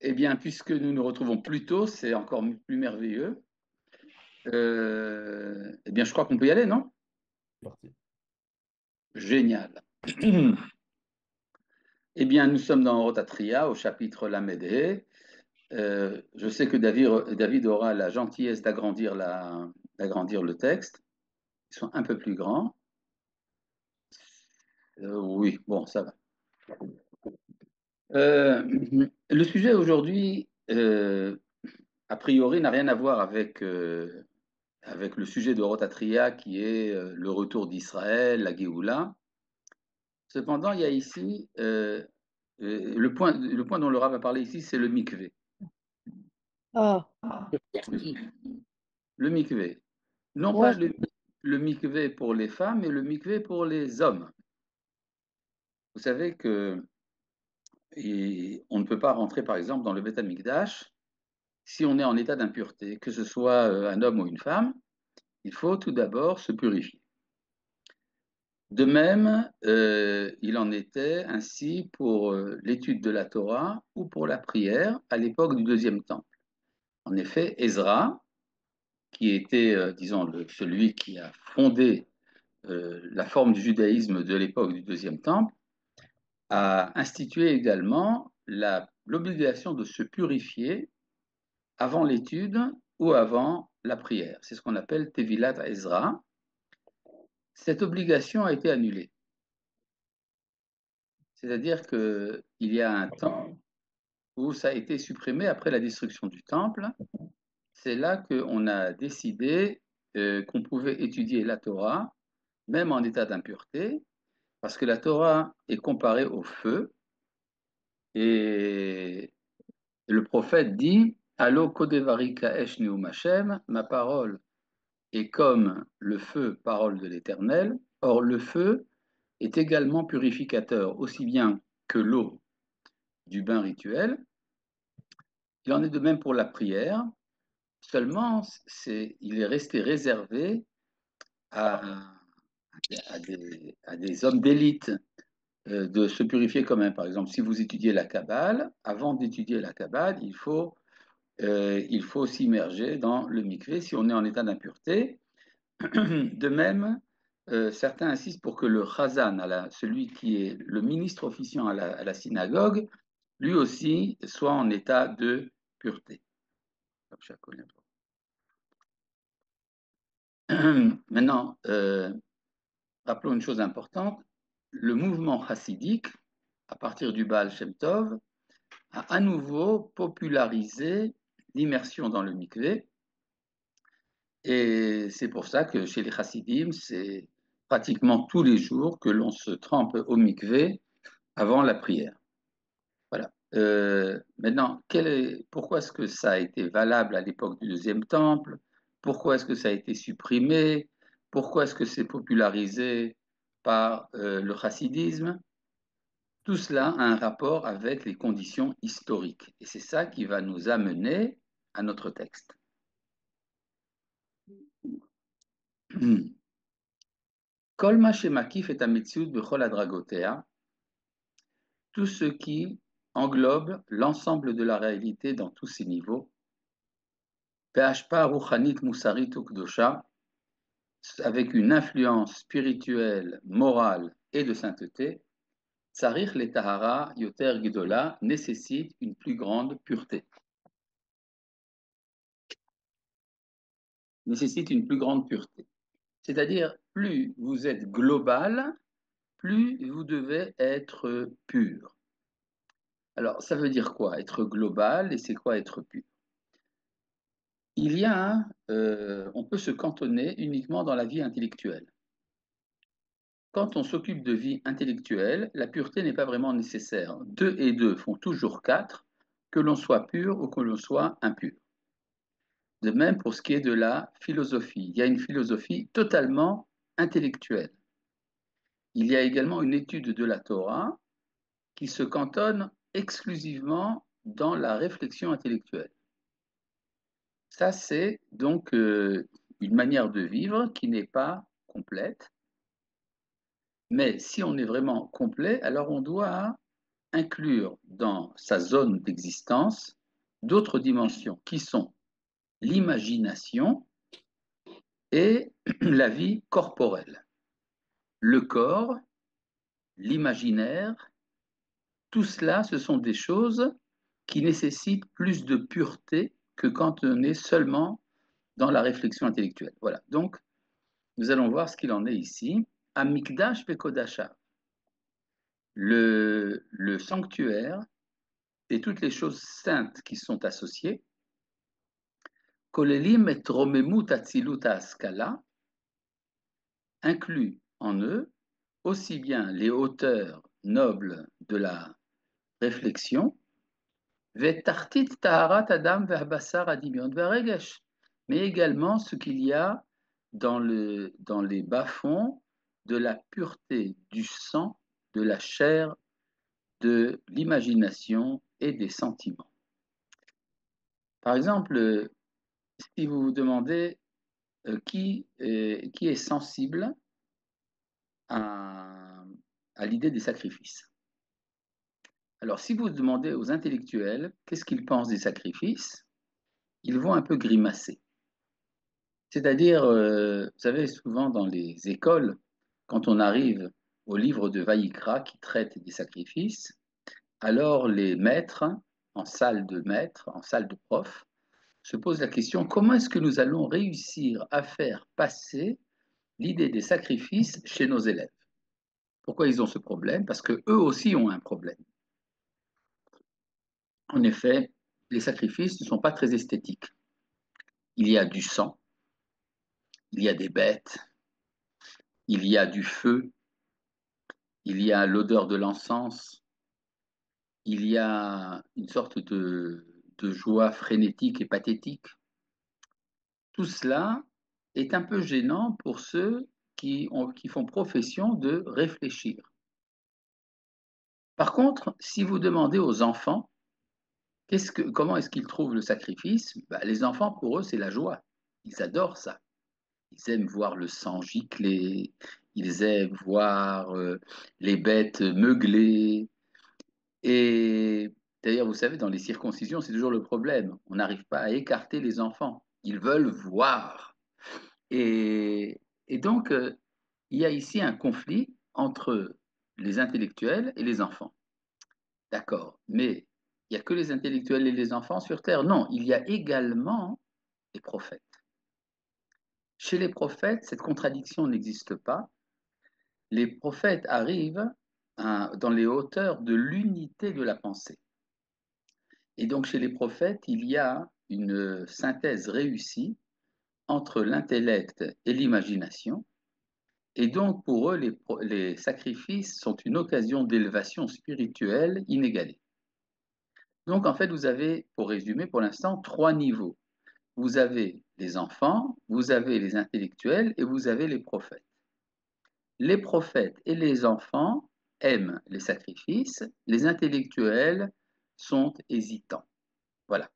Eh bien, puisque nous nous retrouvons plus tôt, c'est encore plus merveilleux. Eh bien, je crois qu'on peut y aller, non? Parti. Génial. Eh bien, nous sommes dans Rotatria, au chapitre Lamédée. Je sais que David aura la gentillesse d'agrandir le texte. Ils sont un peu plus grands. Oui, bon, ça va. Le sujet aujourd'hui, a priori, n'a rien à voir avec le sujet de Rotatria qui est le retour d'Israël, la Géoula. Cependant, il y a ici, le point dont le Rav va parler ici, c'est le mikvé. Ah, Le mikvé. Non pas moi, le mikvé pour les femmes, mais le mikvé pour les hommes. Vous savez que on ne peut pas rentrer, par exemple, dans le Beth Amikdash si on est en état d'impureté, que ce soit un homme ou une femme, il faut tout d'abord se purifier. De même, il en était ainsi pour l'étude de la Torah ou pour la prière à l'époque du deuxième temple. En effet, Ezra, qui était, disons, celui qui a fondé la forme du judaïsme de l'époque du deuxième temple, a institué également l'obligation de se purifier avant l'étude ou avant la prière. C'est ce qu'on appelle Tevilat Ezra. Cette obligation a été annulée. C'est-à-dire qu'il y a un temps où ça a été supprimé après la destruction du temple. C'est là qu'on a décidé qu'on pouvait étudier la Torah, même en état d'impureté, parce que la Torah est comparée au feu, et le prophète dit Allo kodevari kaesh neum Hashem, ma parole est comme le feu, parole de l'Éternel. Or, le feu est également purificateur, aussi bien que l'eau du bain rituel. Il en est de même pour la prière. Seulement, il est resté réservé à, à des hommes d'élite de se purifier quand même. Par exemple, si vous étudiez la Kabbale, avant d'étudier la Kabbale, il faut s'immerger dans le mikvé si on est en état d'impureté. De même, certains insistent pour que le chazan, celui qui est le ministre officiant à la synagogue, lui aussi soit en état de pureté. Maintenant, rappelons une chose importante, le mouvement chassidique, à partir du Baal Shem Tov, a à nouveau popularisé l'immersion dans le mikvé, et c'est pour ça que chez les chassidim, c'est pratiquement tous les jours que l'on se trempe au mikvé avant la prière. Voilà. Maintenant, pourquoi est-ce que ça a été valable à l'époque du deuxième temple? Pourquoi est-ce que ça a été supprimé? Pourquoi est-ce que c'est popularisé par le chassidisme? Tout cela a un rapport avec les conditions historiques. Et c'est ça qui va nous amener à notre texte. Kol ma shemakif et ametziut bechol adragotea, tout ce qui englobe l'ensemble de la réalité dans tous ses niveaux, Ve'ashpa ruchanit musarit ukdosha, avec une influence spirituelle, morale et de sainteté, Tsarich le tahara yoter gdola nécessite une plus grande pureté. Nécessite une plus grande pureté. C'est-à-dire, plus vous êtes global, plus vous devez être pur. Alors, ça veut dire quoi, être global, et c'est quoi être pur? On peut se cantonner uniquement dans la vie intellectuelle. Quand on s'occupe de vie intellectuelle, la pureté n'est pas vraiment nécessaire. 2 et 2 font toujours 4, que l'on soit pur ou que l'on soit impur. De même pour ce qui est de la philosophie. Il y a une philosophie totalement intellectuelle. Il y a également une étude de la Torah qui se cantonne exclusivement dans la réflexion intellectuelle. Ça, c'est donc une manière de vivre qui n'est pas complète. Mais si on est vraiment complet, alors on doit inclure dans sa zone d'existence d'autres dimensions qui sont l'imagination et la vie corporelle. Le corps, l'imaginaire, tout cela, ce sont des choses qui nécessitent plus de pureté que quand on est seulement dans la réflexion intellectuelle. Voilà, donc nous allons voir ce qu'il en est ici. Amikdash Bekodasha, le sanctuaire et toutes les choses saintes qui sont associées, Kolelim et Romemut Atzilut Askala, inclut en eux aussi bien les hauteurs nobles de la réflexion, Vetartit Taharat Adam Ve'Habassar Adimion Ve'Regesh, mais également ce qu'il y a dans les bas-fonds de la pureté du sang, de la chair, de l'imagination et des sentiments. Par exemple, si vous vous demandez qui est sensible à, à l'idée des sacrifices. Alors, si vous demandez aux intellectuels qu'est-ce qu'ils pensent des sacrifices, ils vont un peu grimacer. C'est-à-dire, vous savez, souvent dans les écoles, quand on arrive au livre de Vaïkra qui traite des sacrifices, alors les maîtres, en salle de maître, en salle de prof, se posent la question, comment est-ce que nous allons réussir à faire passer l'idée des sacrifices chez nos élèves? Pourquoi ils ont ce problème? Parce qu'eux aussi ont un problème. En effet, les sacrifices ne sont pas très esthétiques. Il y a du sang, il y a des bêtes, il y a du feu, il y a l'odeur de l'encens, il y a une sorte de joie frénétique et pathétique. Tout cela est un peu gênant pour ceux qui font profession de réfléchir. Par contre, si vous demandez aux enfants comment est-ce qu'ils trouvent le sacrifice, les enfants, pour eux, c'est la joie. Ils adorent ça. Ils aiment voir le sang gicler, ils aiment voir les bêtes meugler. Et d'ailleurs, vous savez, dans les circoncisions, c'est toujours le problème. On n'arrive pas à écarter les enfants. Ils veulent voir. Et, et donc, il y a ici un conflit entre les intellectuels et les enfants. D'accord, mais il n'y a que les intellectuels et les enfants sur Terre. Non, il y a également les prophètes. Chez les prophètes, cette contradiction n'existe pas. Les prophètes arrivent dans les hauteurs de l'unité de la pensée. Et donc chez les prophètes, il y a une synthèse réussie entre l'intellect et l'imagination. Et donc pour eux, les sacrifices sont une occasion d'élévation spirituelle inégalée. Donc en fait, vous avez, pour résumer pour l'instant, trois niveaux. Vous avez les enfants, vous avez les intellectuels et vous avez les prophètes. Les prophètes et les enfants aiment les sacrifices, les intellectuels sont hésitants. Voilà.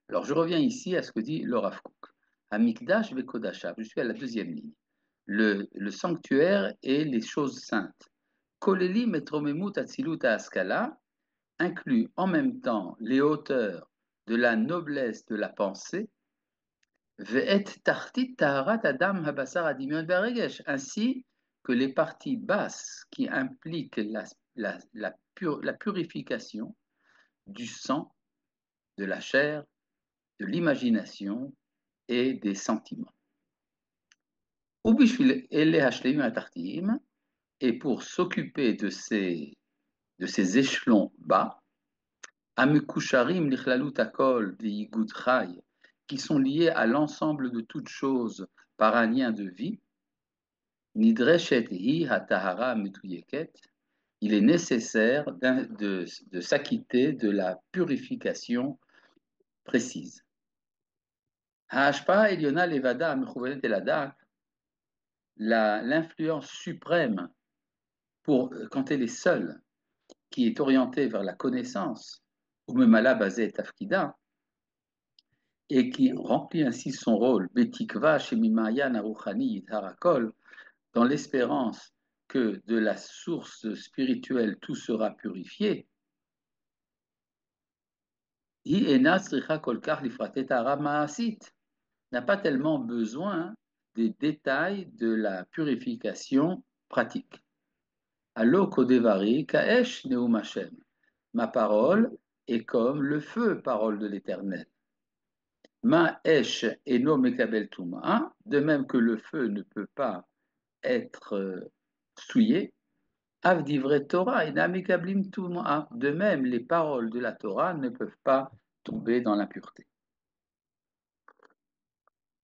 Alors je reviens ici à ce que dit le Rav Kook. Amikdash vekodasha, je suis à la deuxième ligne. Le sanctuaire et les choses saintes. Koleli metromemut atzilut askala inclut en même temps les hauteurs de la noblesse de la pensée, ve'et tartit taharat adam habasar adimion ve'regesh, ainsi que les parties basses qui impliquent la purification du sang, de la chair, de l'imagination et des sentiments. Et pour s'occuper de ces échelons bas, Amekusharim lichlalut akol ve'igud chai, qui sont liés à l'ensemble de toutes choses par un lien de vie, nidreshet hi hatahara metuyeket, il est nécessaire de s'acquitter de la purification précise. Hashpa Eliona Levada Mechuvenet Eladak, l'influence suprême quand elle est seule, qui est orientée vers la connaissance, ou Memala Bazé Tafkida, et qui remplit ainsi son rôle, Betikva Shemimayan Aruchani Yidharakol, dans l'espérance que de la source spirituelle tout sera purifié, n'a pas tellement besoin des détails de la purification pratique. Allo kodevari kaesh neum Hashem. Ma parole est comme le feu, parole de l'Éternel. Ma esh eno mekabel tuma, de même que le feu ne peut pas être souillé. Avdivre Torah et namekablim tuma. De même, les paroles de la Torah ne peuvent pas tomber dans l'impureté.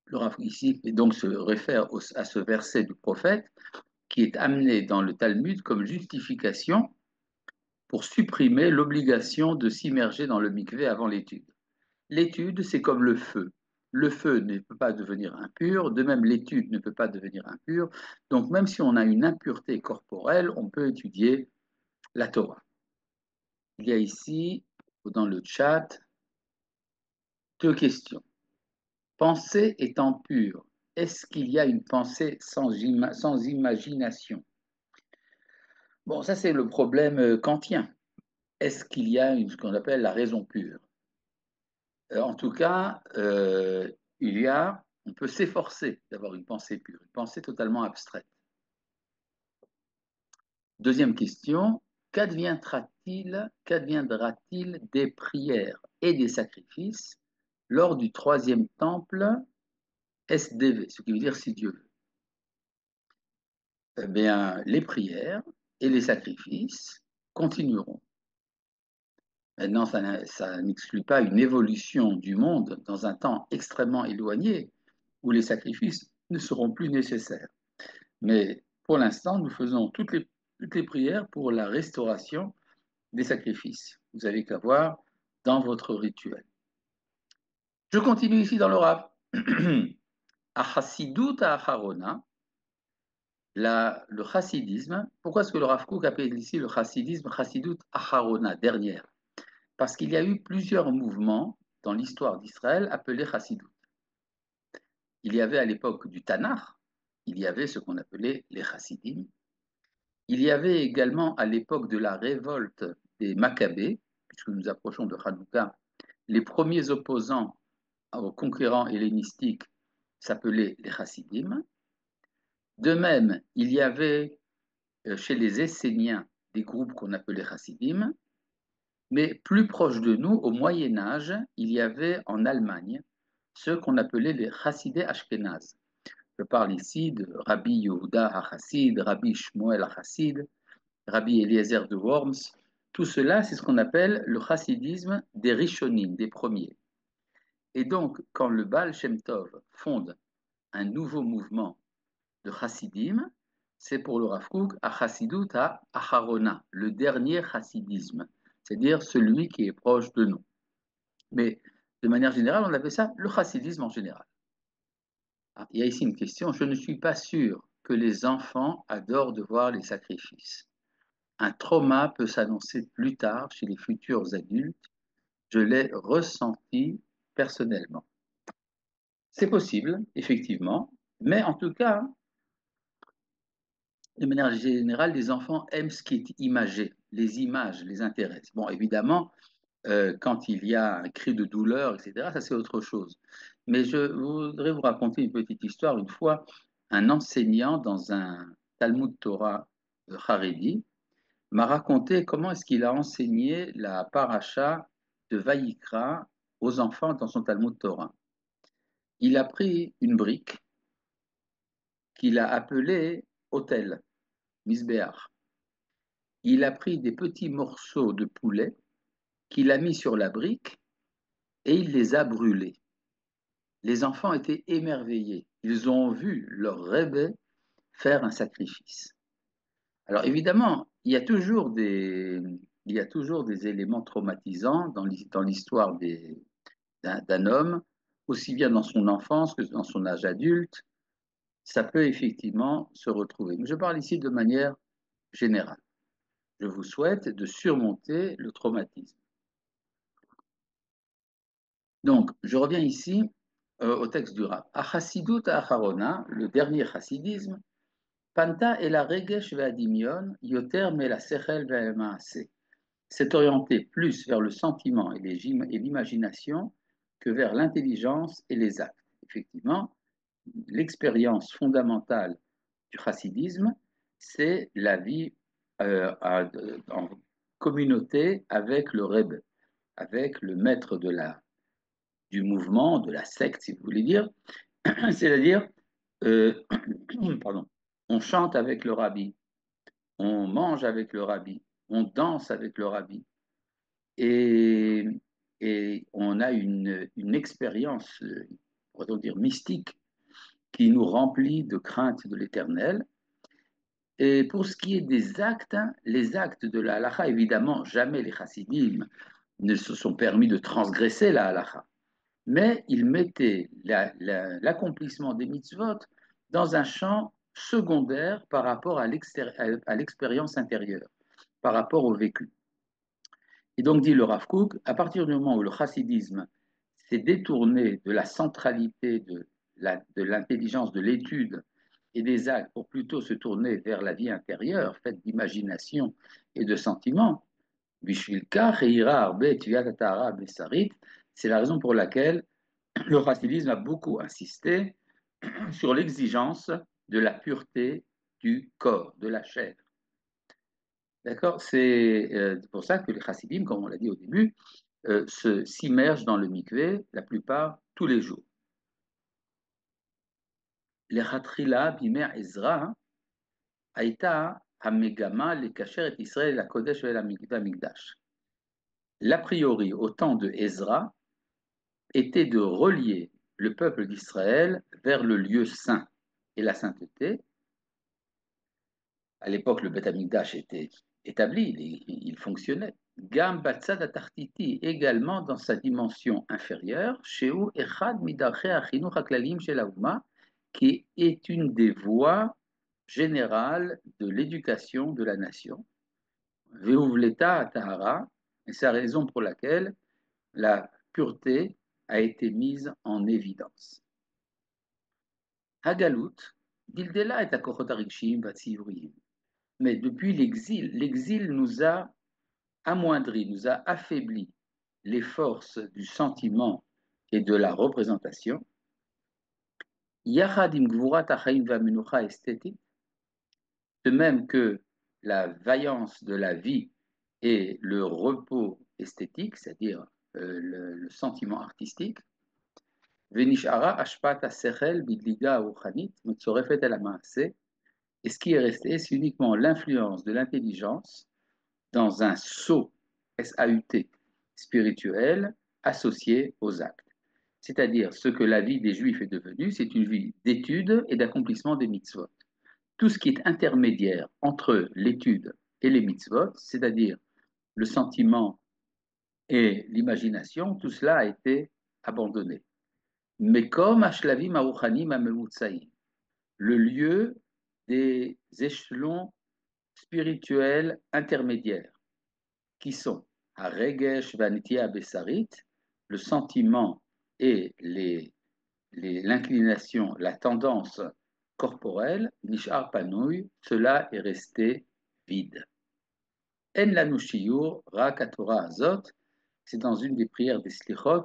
Le Rav ici et donc se réfère à ce verset du prophète qui est amené dans le Talmud comme justification pour supprimer l'obligation de s'immerger dans le mikvé avant l'étude. L'étude, c'est comme le feu. Le feu ne peut pas devenir impur, de même l'étude ne peut pas devenir impure. Donc même si on a une impureté corporelle, on peut étudier la Torah. Il y a ici, dans le chat, deux questions. Pensée étant pure, est-ce qu'il y a une pensée sans imagination? Bon, ça c'est le problème kantien. Est-ce qu'il y a ce qu'on appelle la raison pure? En tout cas, on peut s'efforcer d'avoir une pensée pure, une pensée totalement abstraite. Deuxième question, qu'adviendra-t-il des prières et des sacrifices lors du troisième temple SDV, ce qui veut dire si Dieu veut? Eh bien, les prières et les sacrifices continueront. Maintenant, ça n'exclut pas une évolution du monde dans un temps extrêmement éloigné où les sacrifices ne seront plus nécessaires. Mais pour l'instant, nous faisons toutes les prières pour la restauration des sacrifices. Vous avez qu'à voir dans votre rituel. Je continue ici dans le Rav. Achassidut Acharona, le chassidisme. Pourquoi est-ce que le Rav Kook appelle ici le chassidisme Chassidut Acharona, dernière? Parce qu'il y a eu plusieurs mouvements dans l'histoire d'Israël appelés chassidut. Il y avait à l'époque du Tanakh, il y avait ce qu'on appelait les chassidim. Il y avait également à l'époque de la révolte des Maccabées, puisque nous approchons de Hanouka, les premiers opposants aux conquérants hellénistiques s'appelaient les chassidim. De même, il y avait chez les Esséniens des groupes qu'on appelait chassidim, mais plus proche de nous, au Moyen Âge, il y avait en Allemagne ceux qu'on appelait les chassidés ashkénazes. Je parle ici de Rabbi Yehuda HaChassid, Rabbi Shmuel HaChassid, Rabbi Eliezer de Worms. Tout cela, c'est ce qu'on appelle le chassidisme des Rishonim, des premiers. Et donc, quand le Baal Shem Tov fonde un nouveau mouvement de chassidim, c'est pour le Rav Kook Achassidut Acharona, le dernier chassidisme, c'est-à-dire celui qui est proche de nous. Mais de manière générale, on appelle ça le chassidisme en général. Il y a ici une question, je ne suis pas sûr que les enfants adorent de voir les sacrifices. Un trauma peut s'annoncer plus tard chez les futurs adultes. Je l'ai ressenti personnellement. C'est possible, effectivement, mais en tout cas, de manière générale, les enfants aiment ce qui est imagé. Les images les intéressent. Bon, évidemment, quand il y a un cri de douleur, etc., ça c'est autre chose. Mais je voudrais vous raconter une petite histoire. Une fois, un enseignant dans un Talmud Torah Haredi m'a raconté comment est-ce qu'il a enseigné la paracha de Vaïkra aux enfants dans son Talmud Torah. Il a pris une brique qu'il a appelée autel, Misbéach. Il a pris des petits morceaux de poulet qu'il a mis sur la brique et il les a brûlés. Les enfants étaient émerveillés. Ils ont vu leur Rebbe faire un sacrifice. Alors évidemment, il y a toujours des éléments traumatisants dans l'histoire d'un homme, aussi bien dans son enfance que dans son âge adulte. Ça peut effectivement se retrouver. Mais je parle ici de manière générale. Je vous souhaite de surmonter le traumatisme. Donc, je reviens ici au texte du Rav. Achassidut Acharona, le dernier chassidisme, Panta et la regesh ve'adimion, yoter me la sechel ve'emaase. s'est orienté plus vers le sentiment et l'imagination que vers l'intelligence et les actes. Effectivement, l'expérience fondamentale du chassidisme, c'est la vie en communauté avec le Rebbe, avec le maître du mouvement, de la secte, si vous voulez dire. C'est-à-dire, euh, pardon, on chante avec le rabbi, on mange avec le rabbi, on danse avec le rabbi, et, et on a une expérience, pourrait-on dire, mystique qui nous remplit de crainte de l'éternel. Et pour ce qui est des actes, hein, les actes de la halakha, évidemment, jamais les chassidim ne se sont permis de transgresser la halakha, mais ils mettaient l'accomplissement des mitzvot dans un champ secondaire par rapport à l'expérience intérieure, par rapport au vécu. Et donc, dit le Rav Kook, à partir du moment où le chassidisme s'est détourné de la centralité de l'intelligence, de l'étude et des actes pour plutôt se tourner vers la vie intérieure, faite d'imagination et de sentiments, c'est la raison pour laquelle le chassidisme a beaucoup insisté sur l'exigence de la pureté du corps, de la chair. D'accord. C'est pour ça que les chassidim, comme on l'a dit au début, s'immergent dans le mikvé la plupart tous les jours. לכתחילה בימי עזרא הייתה המגמה לקשר את ישראל לקודש והמקדש. L'a priori, au temps de Ezra, était de relier le peuple d'Israël vers le lieu saint et la sainteté. À l'époque, le Beth Amikdash était établi, il fonctionnait. Gam Batsad Atartiti, également dans sa dimension inférieure, Sheu Echad Midarche Achinuch Haklalim Shel Haouma, qui est une des voies générales de l'éducation de la nation. Veuvleta Tahara, et c'est la raison pour laquelle la pureté a été mise en évidence. Hagalut, Dildela et Akochot Arikshim Vatzivrim. Mais depuis l'exil nous a amoindri, nous a affaibli les forces du sentiment et de la représentation. Yachad im Gvurat Achaim Vamenucha esthétique, de même que la vaillance de la vie et le repos esthétique, c'est-à-dire le sentiment artistique. Venishara Ashpat Asechel Bidliga Ruchanit Metzorefet El Amaase. Et ce qui est resté, c'est uniquement l'influence de l'intelligence dans un saut, S-A-U-T, spirituel associé aux actes. C'est-à-dire ce que la vie des Juifs est devenue, c'est une vie d'étude et d'accomplissement des mitzvot. Tout ce qui est intermédiaire entre l'étude et les mitzvot, c'est-à-dire le sentiment et l'imagination, tout cela a été abandonné. Mais comme Ashlavim Aruchanim Amemutsaïm, le lieu des échelons spirituels intermédiaires, qui sont Haregesh Vanitia Bessarit, le sentiment et l'inclination, la tendance corporelle, Nishar Panouy, cela est resté vide. En lanu shiur, rak Torah azot, c'est dans une des prières des Slichot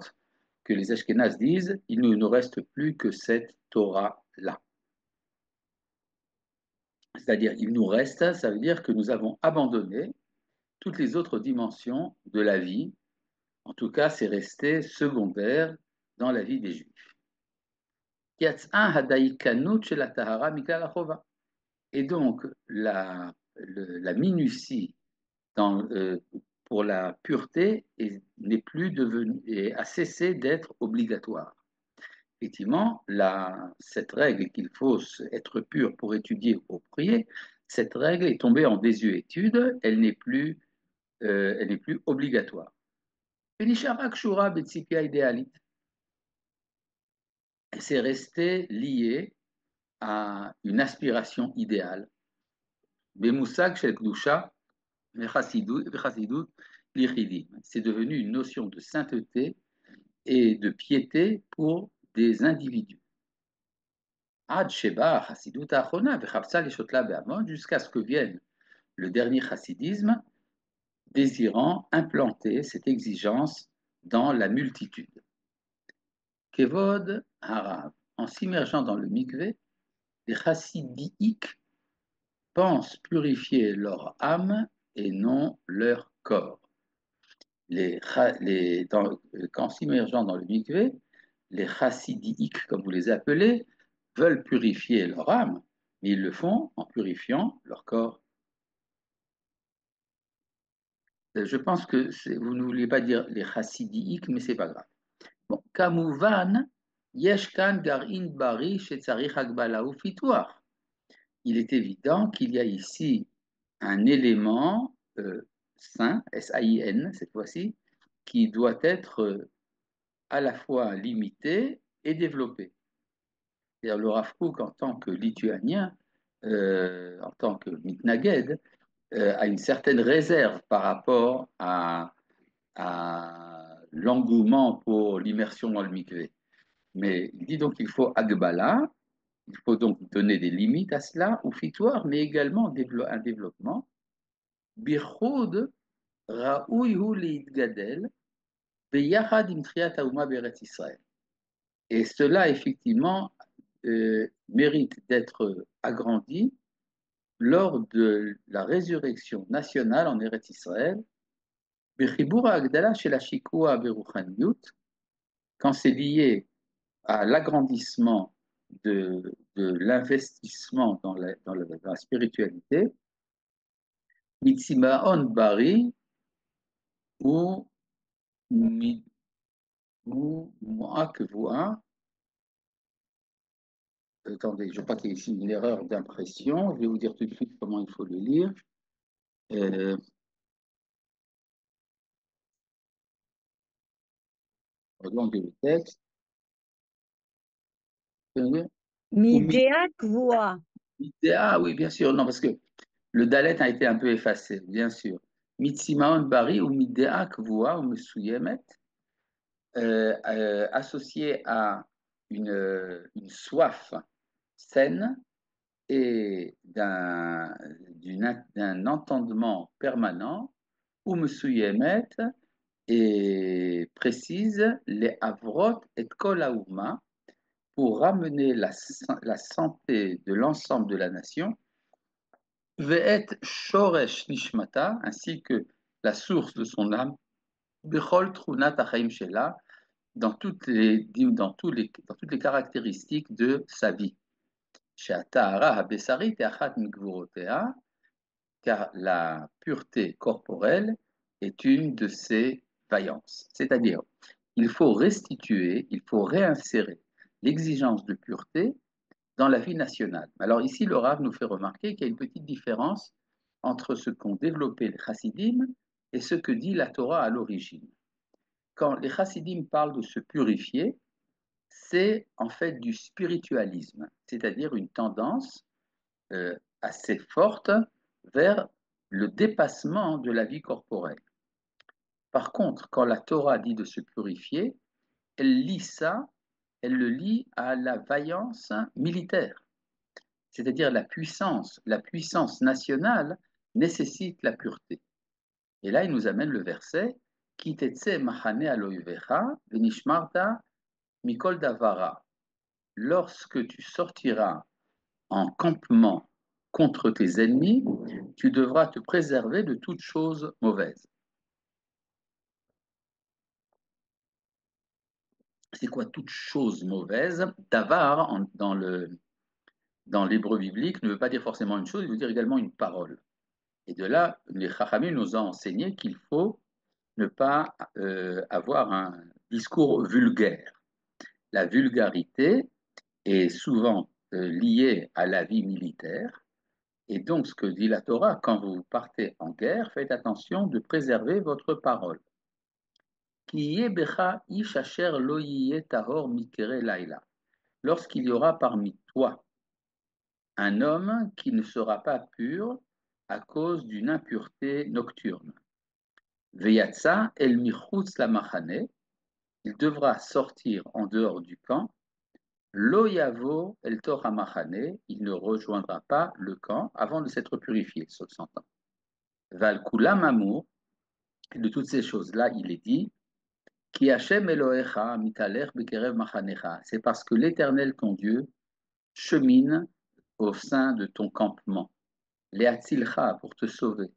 que les Ashkénazes disent, il ne nous reste plus que cette Torah-là. C'est-à-dire, il nous reste, ça veut dire que nous avons abandonné toutes les autres dimensions de la vie. En tout cas, c'est resté secondaire dans la vie des Juifs. Et donc, la minutie pour la pureté n'est plus devenue, et a cessé d'être obligatoire. Effectivement, cette règle qu'il faut être pur pour étudier ou pour prier, cette règle est tombée en désuétude, elle n'est plus obligatoire. C'est resté lié à une aspiration idéale. C'est devenu une notion de sainteté et de piété pour des individus. Jusqu'à ce que vienne le dernier chassidisme désirant implanter cette exigence dans la multitude. Kevod Harav, en s'immergeant dans le mikvé, les chassidiques pensent purifier leur âme et non leur corps. Qu'en s'immergeant dans le mikvé, les chassidiques, comme vous les appelez, veulent purifier leur âme, mais ils le font en purifiant leur corps. Je pense que vous ne vouliez pas dire les chassidiques, mais c'est pas grave. Bon, Kamouvan, Yeshkan Garin Bari Shetzarich Hagbala ou Fitoir. Il est évident qu'il y a ici un élément sain, S-A-I-N cette fois-ci, qui doit être à la fois limité et développé. C'est-à-dire le Rav Kook, en tant que lituanien, en tant que mitnaged, a une certaine réserve par rapport à l'engouement pour l'immersion dans le mikvé. Mais il dit donc qu'il faut agbala, il faut donc donner des limites à cela, ou fitoire, mais également un développement. Birchoud raouihu leitgadel beyachad im triat hauma beret Israël. Et cela, effectivement, mérite d'être agrandi lors de la résurrection nationale en Eretz Israël, Bechibur Agdala chez la Shikoua Beruchaniyut, quand c'est lié à l'agrandissement de l'investissement dans la spiritualité, Mitzimaon Bari ou Moakvoa. Attendez, je crois qu'il y a ici une erreur d'impression. Je vais vous dire tout de suite comment il faut le lire. Regardez le texte. Midea Kvoa. Ah oui, bien sûr. Non, parce que le dalet a été un peu effacé, bien sûr. Mitsimaon Bari ou Midea Kvoa ou Mesuyemet, associé à une soif saine et d'un entendement permanent, ou Mesuyemet, et précise les avrot et kolaouma pour ramener la santé de l'ensemble de la nation, ve'et shoresh nishmata, ainsi que la source de son âme, bechol trunat achaim shela, dans toutes les caractéristiques de sa vie. She'atahara habesarit achat migvurotea, car la pureté corporelle est une de ses vaillances. C'est-à-dire, il faut restituer, il faut réinsérer l'exigence de pureté dans la vie nationale. Alors ici, le Rav nous fait remarquer qu'il y a une petite différence entre ce qu'ont développé les chassidim et ce que dit la Torah à l'origine. Quand les chassidim parlent de se purifier, c'est en fait du spiritualisme, c'est-à-dire une tendance assez forte vers le dépassement de la vie corporelle. Par contre, quand la Torah dit de se purifier, elle lie ça, elle le lie à la vaillance militaire, c'est-à-dire la puissance nationale nécessite la pureté. Et là, il nous amène le verset Kitetse machane aloivecha venishmarta mikol davara. Lorsque tu sortiras en campement contre tes ennemis, tu devras te préserver de toute chose mauvaise. C'est quoi toute chose mauvaise? Davar, dans l'hébreu biblique, ne veut pas dire forcément une chose, il veut dire également une parole. Et de là, les Chachamim nous ont enseigné qu'il faut ne pas avoir un discours vulgaire. La vulgarité est souvent liée à la vie militaire. Et donc, ce que dit la Torah, quand vous partez en guerre, faites attention de préserver votre parole. Lorsqu'il y aura parmi toi un homme qui ne sera pas pur à cause d'une impureté nocturne. Veyatsa el michutz la machane, il devra sortir en dehors du camp. Lo yavo el Torah machane, il ne rejoindra pas le camp avant de s'être purifié, s'entend. Val kulam amour, de toutes ces choses-là, il est dit, Ki Hashem Elohecha mitalech bekerev machanecha. C'est parce que l'Éternel, ton Dieu, chemine au sein de ton campement. Leatzilcha, pour te sauver.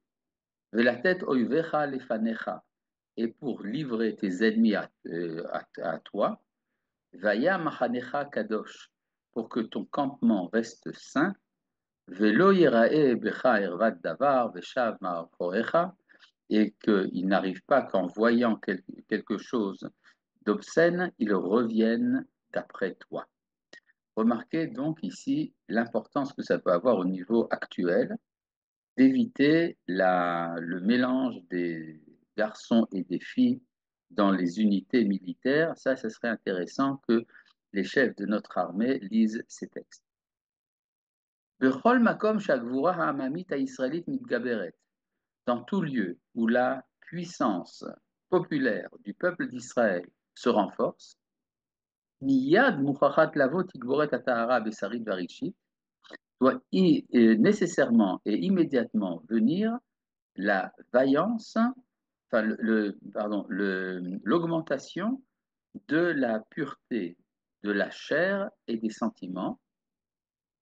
Velatet oivecha lefanecha, et pour livrer tes ennemis à toi. Vaya machanecha kadosh, pour que ton campement reste saint. Velo yerae becha ervat davar veshav ma'aforecha, et qu'il n'arrive pas qu'en voyant quelque chose d'obscène, ils reviennent d'après toi. Remarquez donc ici l'importance que ça peut avoir au niveau actuel d'éviter le mélange des garçons et des filles dans les unités militaires. Ça serait intéressant que les chefs de notre armée lisent ces textes. Bechol makom shagvura ha'amamit ha'israélit mitgaberet. Dans tout lieu où la puissance populaire du peuple d'Israël se renforce, miyad muchachat lavot igboret atahara besarit varishit, doit nécessairement et immédiatement venir la vaillance, enfin l'augmentation de la pureté de la chair et des sentiments,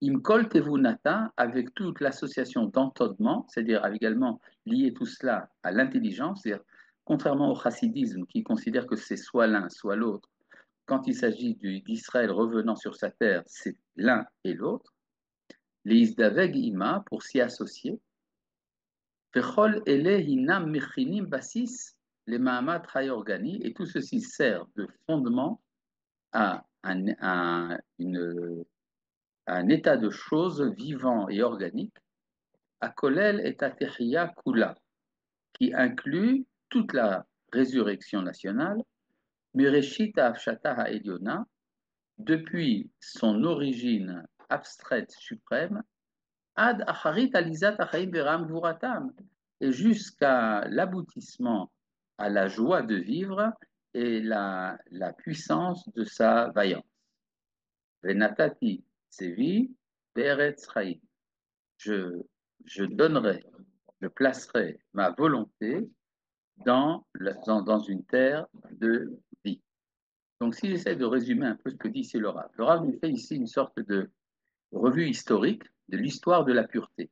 Imkol Tevunata, avec toute l'association d'entendement, c'est-à-dire également lier tout cela à l'intelligence, c'est-à-dire contrairement au chassidisme qui considère que c'est soit l'un, soit l'autre, quand il s'agit d'Israël revenant sur sa terre, c'est l'un et l'autre, les Isdaveg Ima, pour s'y associer, Vechol Ele Hinam Mechinim Basis, les Mahamad Chayorgani, et tout ceci sert de fondement à un état de choses vivant et organique, à Kolel et Atechia Kula, qui inclut toute la résurrection nationale, Mireshit Afshata Ha'eliona, depuis son origine abstraite suprême, Ad Acharit Alizat Achaim Veram Gvuratam, et jusqu'à l'aboutissement à la joie de vivre et la puissance de sa vaillance. Venatati Sevi Beretz Chaim. Je donnerai, je placerai ma volonté dans une terre de vie. Donc, si j'essaie de résumer un peu ce que dit ici le Rav nous fait ici une sorte de revue historique de l'histoire de la pureté.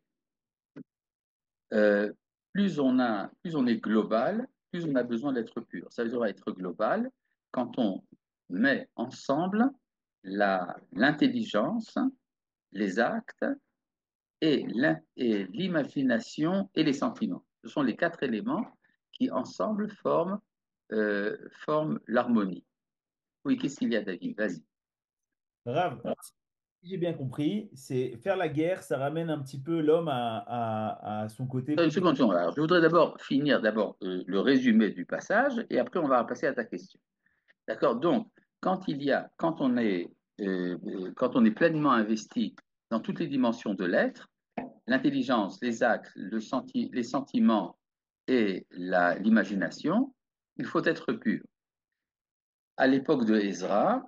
Euh, plus on est global, plus on a besoin d'être pur. Ça veut dire être global quand on met ensemble l'intelligence, les actes et l'imagination et les sentiments. Ce sont les quatre éléments qui ensemble forment l'harmonie. Oui, qu'est-ce qu'il y a, David? Vas-y. Rav, si j'ai bien compris, c'est faire la guerre, ça ramène un petit peu l'homme à son côté Une plus. seconde, seconde. Alors, je voudrais d'abord finir le résumé du passage et après on va passer à ta question. D'accord? Donc, quand on est pleinement investi dans toutes les dimensions de l'être, l'intelligence, les actes, les sentiments et l'imagination, il faut être pur. À l'époque de Ezra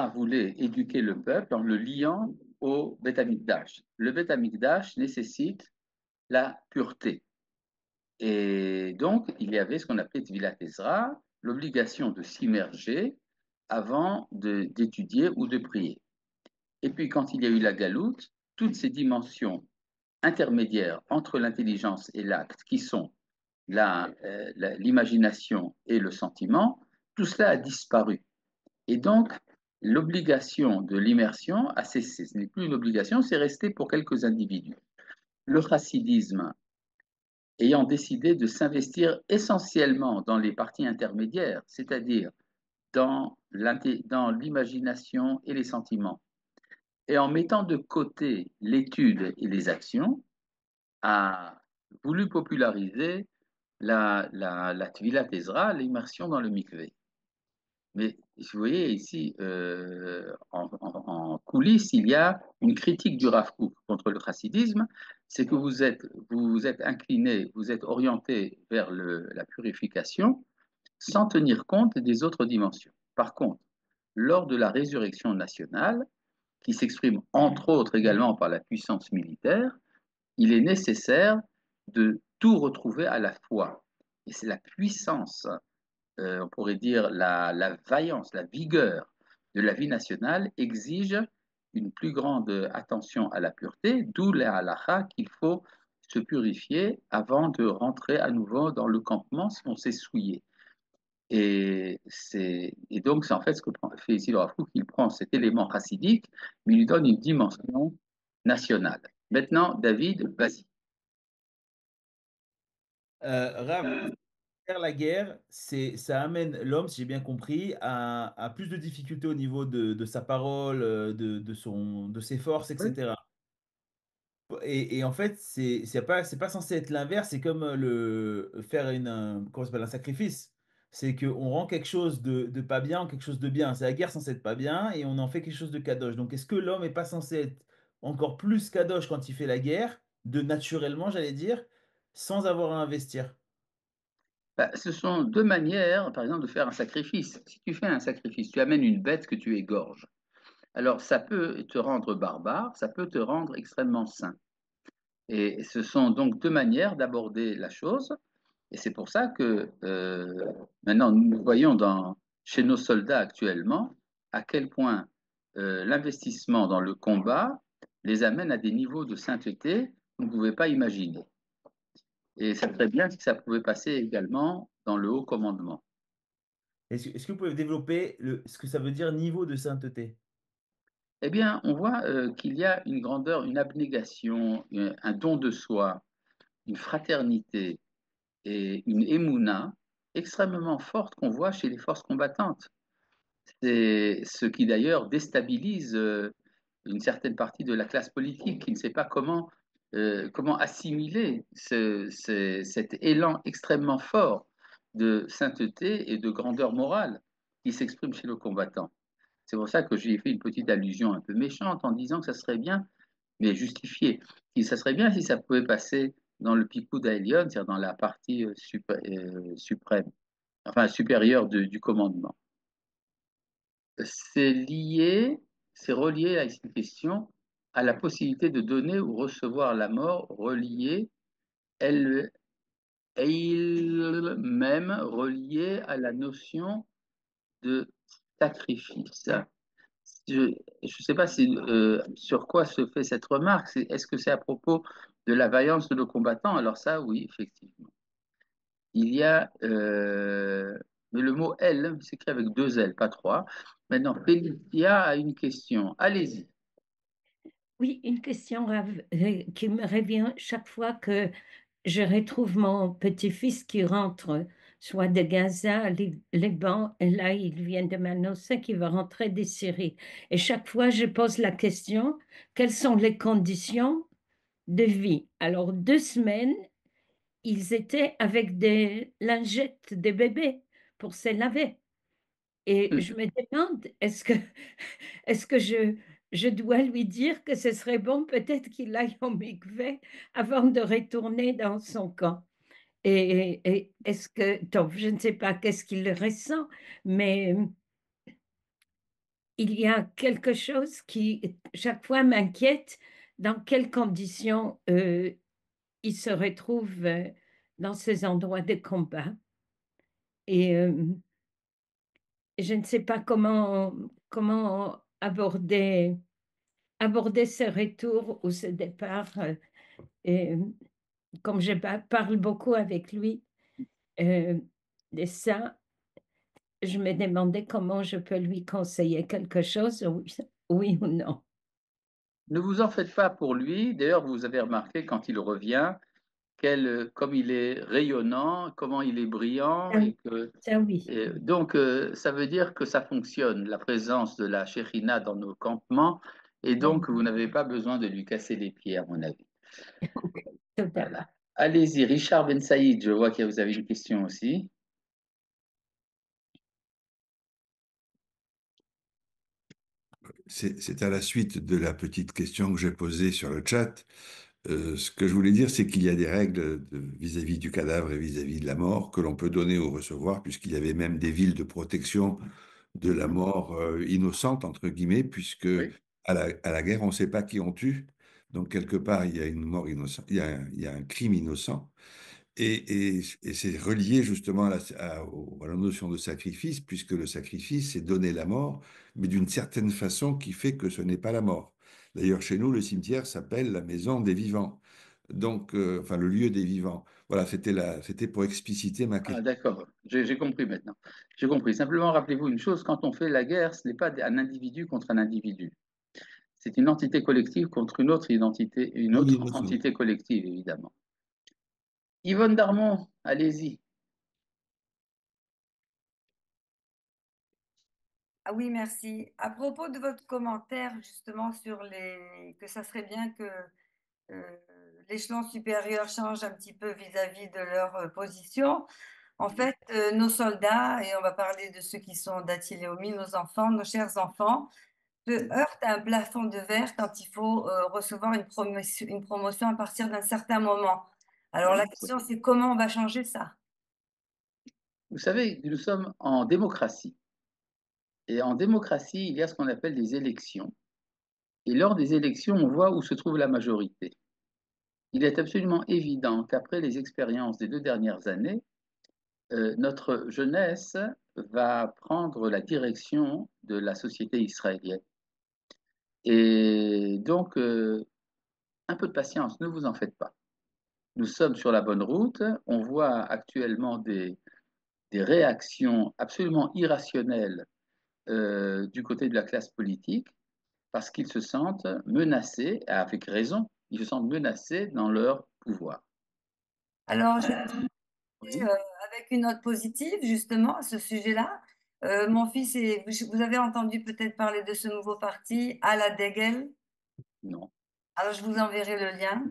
voulait éduquer le peuple en le liant au Beth Amikdash. Le Beth Amikdash nécessite la pureté. Et donc, il y avait ce qu'on appelait Tvilat Ezra, l'obligation de s'immerger avant d'étudier ou de prier. Et puis, quand il y a eu la galoute, toutes ces dimensions intermédiaires entre l'intelligence et l'acte, qui sont l'imagination et le sentiment, tout cela a disparu. Et donc, l'obligation de l'immersion a cessé. Ce n'est plus une obligation, c'est resté pour quelques individus. Le chassidisme, ayant décidé de s'investir essentiellement dans les parties intermédiaires, c'est-à-dire dans l'imagination et les sentiments, et en mettant de côté l'étude et les actions, a voulu populariser la Tvilat Ezra, l'immersion dans le mikvé. Mais vous voyez ici, en coulisses, il y a une critique du Rav Kook contre le chassidisme, c'est que vous êtes incliné, vous êtes orienté vers la purification sans tenir compte des autres dimensions. Par contre, lors de la résurrection nationale, qui s'exprime entre autres également par la puissance militaire, il est nécessaire de tout retrouver à la fois. et c'est la puissance, on pourrait dire la vaillance, la vigueur de la vie nationale exige une plus grande attention à la pureté, d'où la halakha qu'il faut se purifier avant de rentrer à nouveau dans le campement si on s'est souillé. Et donc, c'est en fait ce que fait ici le Rav Kook, il prend cet élément chassidique, mais il lui donne une dimension nationale. Maintenant, David, vas-y. Rav, faire la guerre, ça amène l'homme, si j'ai bien compris, à plus de difficultés au niveau de sa parole, de ses forces, Oui. etc. Et en fait, c'est pas censé être l'inverse, c'est comme faire comment ça s'appelle, un sacrifice. C'est qu'on rend quelque chose de pas bien en quelque chose de bien. C'est la guerre censée être pas bien et on en fait quelque chose de kadosh. Donc est-ce que l'homme est pas censé être encore plus kadosh quand il fait la guerre, de naturellement, j'allais dire, sans avoir à investir? Bah, ce sont deux manières, par exemple, de faire un sacrifice. Si tu fais un sacrifice, tu amènes une bête que tu égorges. Alors, ça peut te rendre barbare, ça peut te rendre extrêmement saint. Et ce sont donc deux manières d'aborder la chose. Et c'est pour ça que maintenant, nous voyons chez nos soldats actuellement à quel point l'investissement dans le combat les amène à des niveaux de sainteté qu'on ne pouvait pas imaginer. Et ça serait bien si ça pouvait passer également dans le haut commandement. Est-ce que vous pouvez développer ce que ça veut dire niveau de sainteté? Eh bien, on voit qu'il y a une grandeur, une abnégation, un don de soi, une fraternité et une émouna extrêmement forte qu'on voit chez les forces combattantes. C'est ce qui d'ailleurs déstabilise une certaine partie de la classe politique qui ne sait pas comment assimiler cet élan extrêmement fort de sainteté et de grandeur morale qui s'exprime chez le combattant. C'est pour ça que j'ai fait une petite allusion un peu méchante en disant que ça serait bien, mais justifié, que ça serait bien si ça pouvait passer dans le Picou d'Aelion, c'est-à-dire dans la partie suprême, enfin supérieure du commandement. C'est lié, c'est relié à cette question à la possibilité de donner ou recevoir la mort, reliée elle elle-même reliée à la notion de sacrifice. Je ne sais pas sur quoi se fait cette remarque. Est-ce que c'est à propos de la vaillance de nos combattants? Alors ça, oui, effectivement. Il y a, mais le mot elle s'écrit avec deux L, pas trois. Maintenant, Félicia a une question. Allez-y. Oui, une question qui me revient chaque fois que je retrouve mon petit-fils qui rentre soit de Gaza, Liban, et là il vient de m'annoncer qu'il va rentrer de Syrie. Et chaque fois je pose la question, quelles sont les conditions de vie? Alors 2 semaines, ils étaient avec des lingettes de bébés pour se laver. Et je me demande, est-ce que je dois lui dire que ce serait bon peut-être qu'il aille au mikvé avant de retourner dans son camp? Et est-ce que, donc, je ne sais pas qu'est-ce qu'il ressent, mais il y a quelque chose qui, chaque fois, m'inquiète. Dans quelles conditions il se retrouve dans ces endroits de combat? Et je ne sais pas comment aborder ce retour ou ce départ. Et comme je parle beaucoup avec lui euh, de ça, je me demandais comment je peux lui conseiller quelque chose, oui, oui ou non. Ne vous en faites pas pour lui. D'ailleurs, vous avez remarqué quand il revient, comme il est rayonnant, comment il est brillant, Ça, et que ça, oui. donc ça veut dire que ça fonctionne, la présence de la Shekhinah dans nos campements, et donc vous n'avez pas besoin de lui casser les pieds, à mon avis. Tout à Voilà. Allez-y, Richard Ben Saïd, je vois que vous avez une question aussi. C'est à la suite de la petite question que j'ai posée sur le chat. Ce que je voulais dire, c'est qu'il y a des règles vis-à-vis du cadavre et vis-à-vis de la mort que l'on peut donner ou recevoir, puisqu'il y avait même des villes de protection de la mort innocente, entre guillemets, puisque Oui. à la guerre, on ne sait pas qui on tue. Donc, quelque part, il y a une mort innocente, il y a un crime innocent. Et c'est relié justement à la notion de sacrifice, puisque le sacrifice, c'est donner la mort, mais d'une certaine façon qui fait que ce n'est pas la mort. D'ailleurs, chez nous, le cimetière s'appelle la maison des vivants, donc, enfin, le lieu des vivants. Voilà, c'était pour expliciter ma Ah, question. d'accord, j'ai compris maintenant. J'ai compris. Simplement, rappelez-vous une chose, quand on fait la guerre, ce n'est pas un individu contre un individu. C'est une entité collective contre une autre identité, une Oui, autre oui, je sais. entité collective, évidemment. Yvonne Darmon, allez-y. Ah oui, merci. À propos de votre commentaire justement sur que ça serait bien que euh, l'échelon supérieur change un petit peu vis-à-vis de leur position. En fait, nos soldats, et on va parler de ceux qui sont d'Atiléomie, nos enfants, nos chers enfants, se heurtent à un plafond de verre quand il faut recevoir une promotion à partir d'un certain moment. Alors la Oui, question, c'est comment on va changer ça? vous savez, nous sommes en démocratie. Et en démocratie, il y a ce qu'on appelle des élections. Et lors des élections, on voit où se trouve la majorité. Il est absolument évident qu'après les expériences des 2 dernières années, notre jeunesse va prendre la direction de la société israélienne. Et donc, un peu de patience, ne vous en faites pas. Nous sommes sur la bonne route. On voit actuellement des réactions absolument irrationnelles du côté de la classe politique parce qu'ils se sentent menacés, avec raison, ils se sentent menacés dans leur pouvoir. Alors, Oui. avec une note positive, justement, à ce sujet-là. Mon fils, vous avez entendu peut-être parler de ce nouveau parti, à la Degel. Non. Alors, je vous enverrai le lien.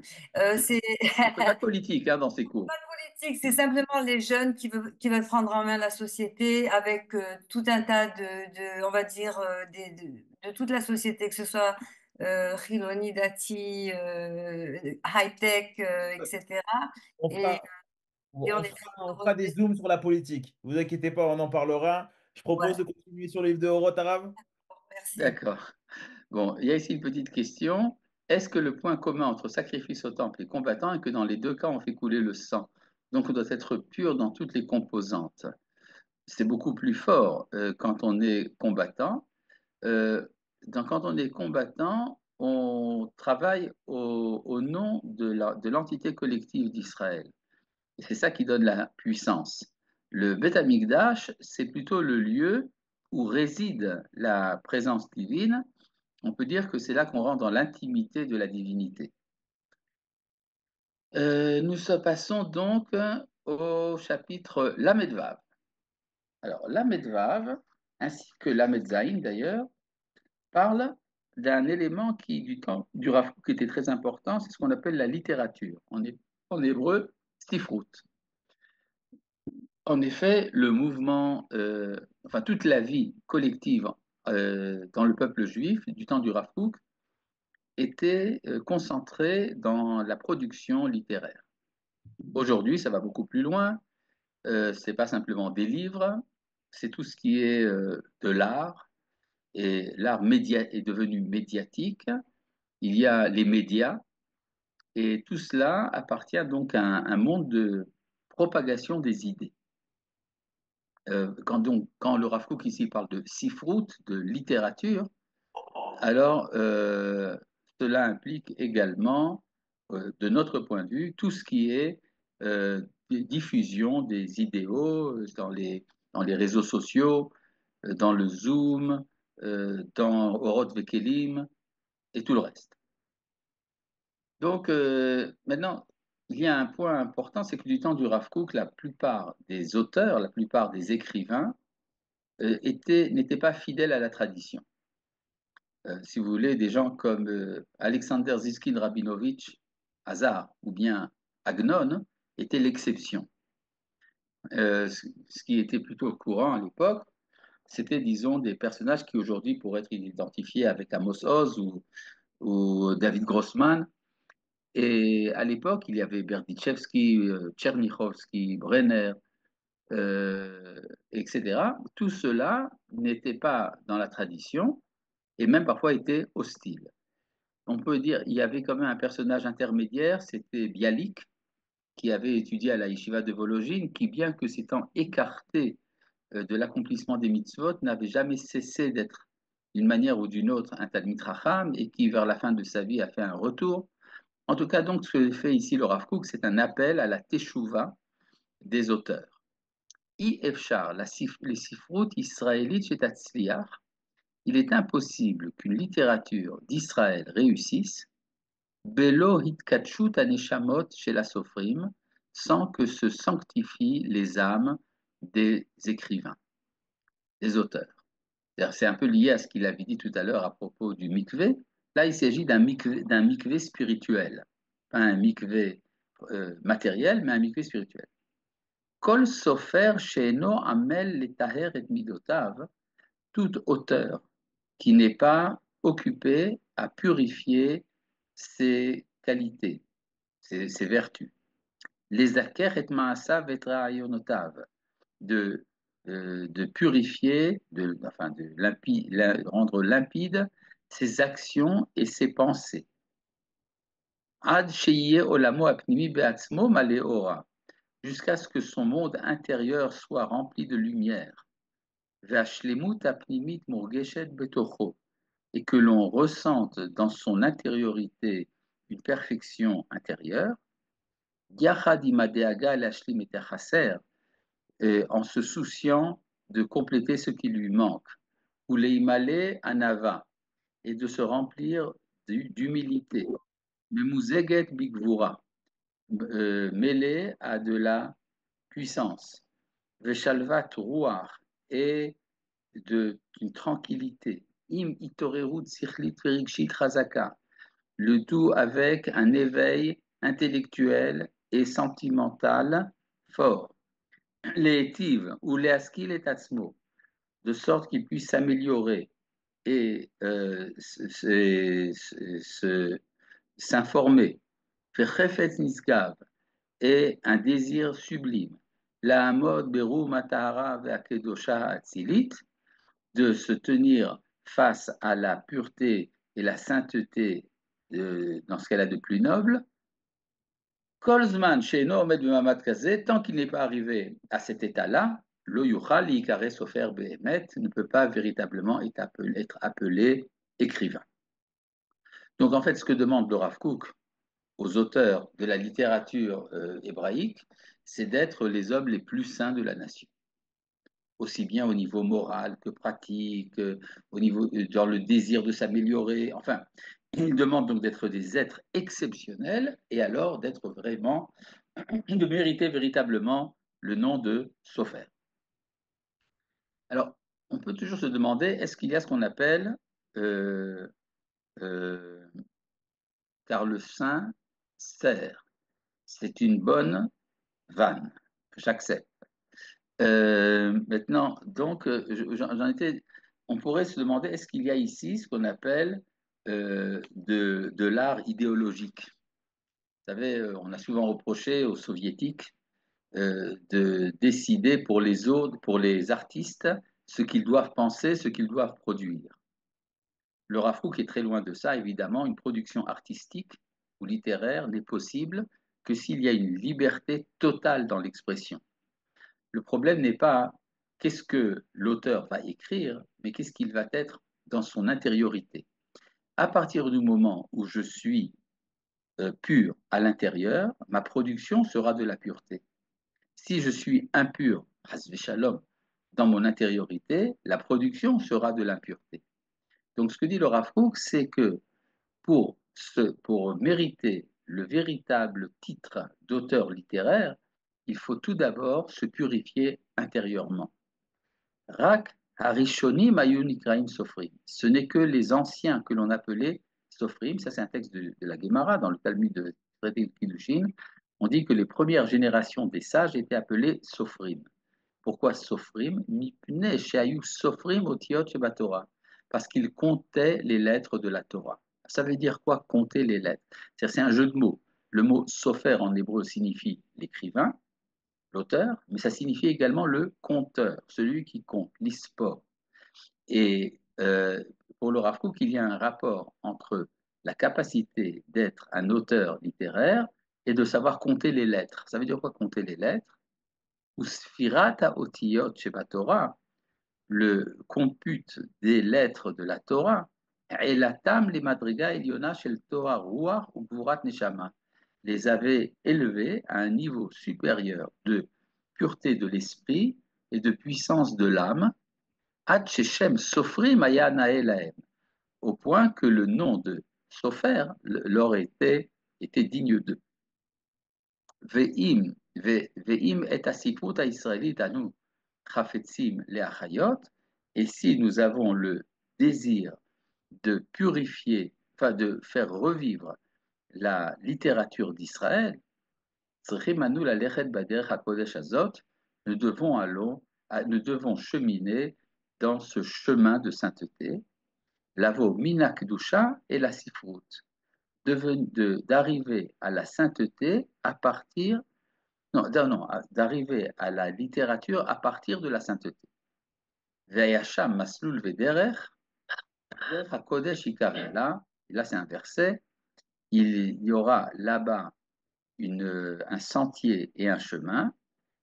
C'est On ne fait pas de politique hein, dans ces cours. politique, c'est simplement les jeunes qui veulent prendre en main la société avec tout un tas on va dire, de toute la société, que ce soit Khiloni, Dati, high-tech, etc. On Et, fera, et on on est fera, d'accord de on fera des zooms sur la politique. Vous inquiétez pas, on en parlera. Je propose voilà, de continuer sur le livre de Horot Arabe. merci. D'accord. Bon, il y a ici une petite question. Est-ce que le point commun entre sacrifice au temple et combattant est que dans les deux cas, on fait couler le sang? Donc, on doit être pur dans toutes les composantes. C'est beaucoup plus fort quand on est combattant. Quand on est combattant, on travaille au nom de l'entité collective d'Israël. Et c'est ça qui donne la puissance. Le Beth Amikdash, c'est plutôt le lieu où réside la présence divine. On peut dire que c'est là qu'on rentre dans l'intimité de la divinité. Passons donc au chapitre Lamedvav. Alors, Lamedvav, ainsi que Lamedzaïn d'ailleurs, parle d'un élément qui, du temps du Rav Kook, était très important, c'est ce qu'on appelle la littérature. En hébreu, sifrut. En effet, le mouvement, enfin toute la vie collective dans le peuple juif du temps du Rav Kook était concentrée dans la production littéraire. Aujourd'hui, ça va beaucoup plus loin. C'est pas simplement des livres, c'est tout ce qui est de l'art. Et l'art est devenu médiatique. Il y a les médias, et tout cela appartient donc à un monde de propagation des idées. Quand le Rav Kook ici parle de sifrut, de littérature, alors cela implique également, de notre point de vue, tout ce qui est diffusion des idéaux dans les réseaux sociaux, dans le Zoom, dans Orot Vekelim et tout le reste. Donc maintenant, il y a un point important, c'est que du temps du Rav Kook, la plupart des auteurs, la plupart des écrivains n'étaient pas fidèles à la tradition. Si vous voulez, des gens comme Alexander Ziskin Rabinovitch, Hazar, ou bien Agnon, étaient l'exception. Ce qui était plutôt courant à l'époque, c'était, disons, des personnages qui aujourd'hui pourraient être identifiés avec Amos Oz ou David Grossman. Et à l'époque, il y avait Berdichevski, Tchernichovski, Brenner, etc. Tout cela n'était pas dans la tradition et même parfois était hostile. On peut dire il y avait quand même un personnage intermédiaire, c'était Bialik, qui avait étudié à la yeshiva de Vologine, qui, bien que s'étant écarté de l'accomplissement des mitzvot, n'avait jamais cessé d'être, d'une manière ou d'une autre, un Talmid Chacham, et qui, vers la fin de sa vie, a fait un retour. En tout cas, donc, ce que fait ici le Rav Kook, c'est un appel à la teshuva des auteurs. I Efshar, les sifroutes israélites chez Tatzliach, il est impossible qu'une littérature d'Israël réussisse, Belo hitkatshut aneshamot chez la Sofrim, sans que se sanctifient les âmes des écrivains, des auteurs. C'est un peu lié à ce qu'il avait dit tout à l'heure à propos du mikvé. Là, il s'agit d'un mikvé spirituel, pas un mikvé matériel, mais un mikvé spirituel. Kol sofer she'eno amel letaher et midotav, tout auteur qui n'est pas occupé à purifier ses qualités, ses vertus. Les aker et maasav et ra'ayonotav, de purifier, rendre limpide ses actions et ses pensées. Ad sheyeh olamo apnimi beatzmo maleora, jusqu'à ce que son monde intérieur soit rempli de lumière. Ve'ashlemut apnimit murgeshet betocho, et que l'on ressente dans son intériorité une perfection intérieure. Yachad imadeaga lashlim et chaser, en se souciant de compléter ce qui lui manque, ou leimale anava, et de se remplir d'humilité, memuzeget bigvura, mêlé à de la puissance, veshalvat ruach, et d'une tranquillité, im itorerut sichlit verikshit chazaka, le tout avec un éveil intellectuel et sentimental fort. Les tiv ou les askil et tatsmo, de sorte qu'il puisse s'améliorer et s'informer. Fechefetz nisgav, et un désir sublime. La hamod beru matahara ve'akedosha atzilit, de se tenir face à la pureté et la sainteté dans ce qu'elle a de plus noble. Kolzman she'eno omed b'mamad kazeh, tant qu'il n'est pas arrivé à cet état-là, lo yuchal li'ikarer sofer be'emet, ne peut pas véritablement être appelé écrivain. Donc en fait, ce que demande le Rav Kook aux auteurs de la littérature hébraïque, c'est d'être les hommes les plus saints de la nation, aussi bien au niveau moral que pratique, au niveau dans le désir de s'améliorer. Enfin, il demande donc d'être des êtres exceptionnels et alors d'être vraiment, de mériter véritablement le nom de Sofer. Alors, on peut toujours se demander, est-ce qu'il y a ce qu'on appelle, car le saint sert. C'est une bonne vanne, que j'accepte. Maintenant, donc, on pourrait se demander, est-ce qu'il y a ici ce qu'on appelle de l'art idéologique? Vous savez, on a souvent reproché aux soviétiques de décider pour les autres, pour les artistes, ce qu'ils doivent penser, ce qu'ils doivent produire. Le Rav Kook est très loin de ça, évidemment. Une production artistique ou littéraire n'est possible que s'il y a une liberté totale dans l'expression. Le problème n'est pas qu'est-ce que l'auteur va écrire, mais qu'est-ce qu'il va être dans son intériorité. À partir du moment où je suis pur à l'intérieur, ma production sera de la pureté. Si je suis impur, shalom, dans mon intériorité, la production sera de l'impureté. Donc ce que dit le Rav Kook, c'est que pour mériter le véritable titre d'auteur littéraire, il faut tout d'abord se purifier intérieurement. Rak harishonim ayu nikraim sofrim. Ce n'est que les anciens que l'on appelait sofrim. Ça, c'est un texte de la Gemara dans le Talmud de Traité de Kiddushin. On dit que les premières générations des sages étaient appelées sofrim. Pourquoi sofrim? Mipne sheayu sofrim otiot shebatorah. Parce qu'ils comptaient les lettres de la Torah. Ça veut dire quoi, compter les lettres? C'est un jeu de mots. Le mot sofer en hébreu signifie l'écrivain, l'auteur, mais ça signifie également le conteur, celui qui compte, l'ispor. Et pour le Rav Kook, il y a un rapport entre la capacité d'être un auteur littéraire et de savoir compter les lettres. Ça veut dire quoi compter les lettres? Ou Sfirat Otiyot Sheba Torah, le compute des lettres de la Torah, et la tam les madriga eliona shel Torah ruach ou gvurat neshama, les avait élevés à un niveau supérieur de pureté de l'esprit et de puissance de l'âme, ad sheshem sofri maya naelahem, au point que le nom de Sofer leur était digne d'eux. Ve'im et asifut israélite à nous, chafetzim le'achayot, et si nous avons le désir de purifier, enfin de faire revivre la littérature d'Israël, nous devons cheminer dans ce chemin de sainteté, lavo mina kedusha et la sifrut, d'arriver à la sainteté à partir, d'arriver à la littérature à partir de la sainteté. Ve'yasham maslul vederech, hakodesh ikarela, là c'est un verset, il y aura là-bas un sentier et un chemin,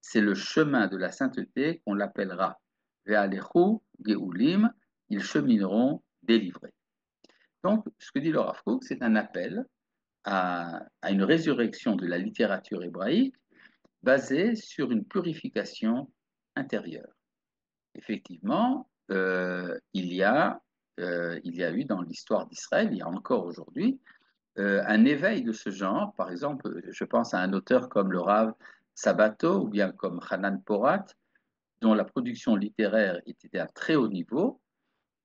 c'est le chemin de la sainteté qu'on l'appellera Ve'alechu Geulim, ils chemineront délivrés. Donc, ce que dit le Rav Kook, c'est un appel à une résurrection de la littérature hébraïque basée sur une purification intérieure. Effectivement, il y a eu dans l'histoire d'Israël, il y a encore aujourd'hui, un éveil de ce genre. Par exemple, je pense à un auteur comme le Rav Sabato ou bien comme Hanan Porat, dont la production littéraire était à très haut niveau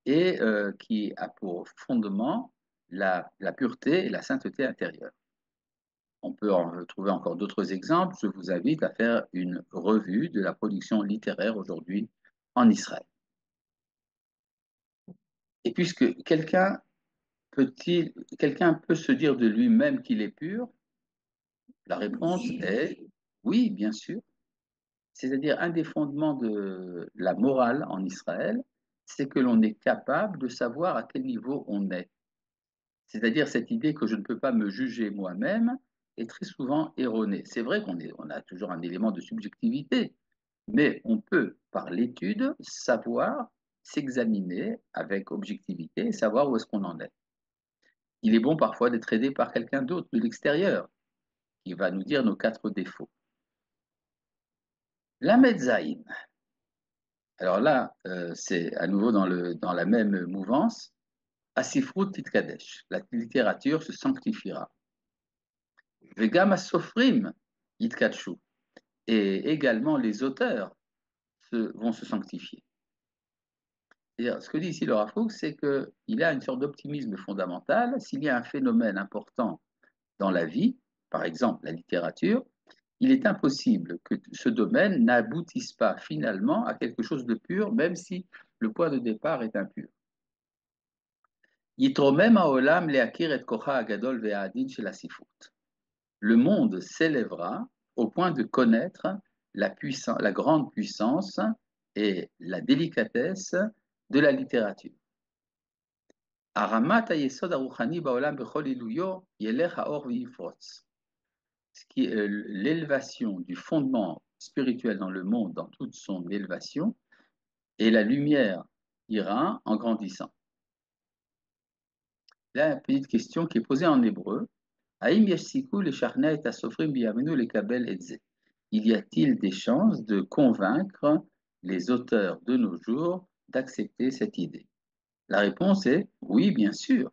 et qui a pour fondement la pureté et la sainteté intérieure. On peut en trouver encore d'autres exemples. Je vous invite à faire une revue de la production littéraire aujourd'hui en Israël. Et puisque quelqu'un peut se dire de lui-même qu'il est pur, la réponse est oui, bien sûr. C'est-à-dire, un des fondements de la morale en Israël, c'est que l'on est capable de savoir à quel niveau on est. C'est-à-dire, cette idée que je ne peux pas me juger moi-même est très souvent erronée. C'est vrai qu'on a toujours un élément de subjectivité, mais on peut, par l'étude, savoir s'examiner avec objectivité et savoir où est-ce qu'on en est. Il est bon parfois d'être aidé par quelqu'un d'autre de l'extérieur qui va nous dire nos 4 défauts. La Medzaïn. Alors là, c'est à nouveau dans la même mouvance. Asifrut titkadesh. La littérature se sanctifiera. Vegam asofrim yitkadshu. Et également les auteurs vont se sanctifier. C'est-à-dire, ce que dit ici le Rav Kook, c'est qu'il y a une sorte d'optimisme fondamental. S'il y a un phénomène important dans la vie, par exemple la littérature, il est impossible que ce domaine n'aboutisse pas finalement à quelque chose de pur, même si le point de départ est impur. Le monde s'élèvera au point de connaître la grande puissance et la délicatesse de la littérature. L'élévation du fondement spirituel dans le monde, dans toute son élévation, et la lumière ira en grandissant. Là, une petite question qui est posée en hébreu. Il y a-t-il des chances de convaincre les auteurs de nos jours d'accepter cette idée? La réponse est oui, bien sûr.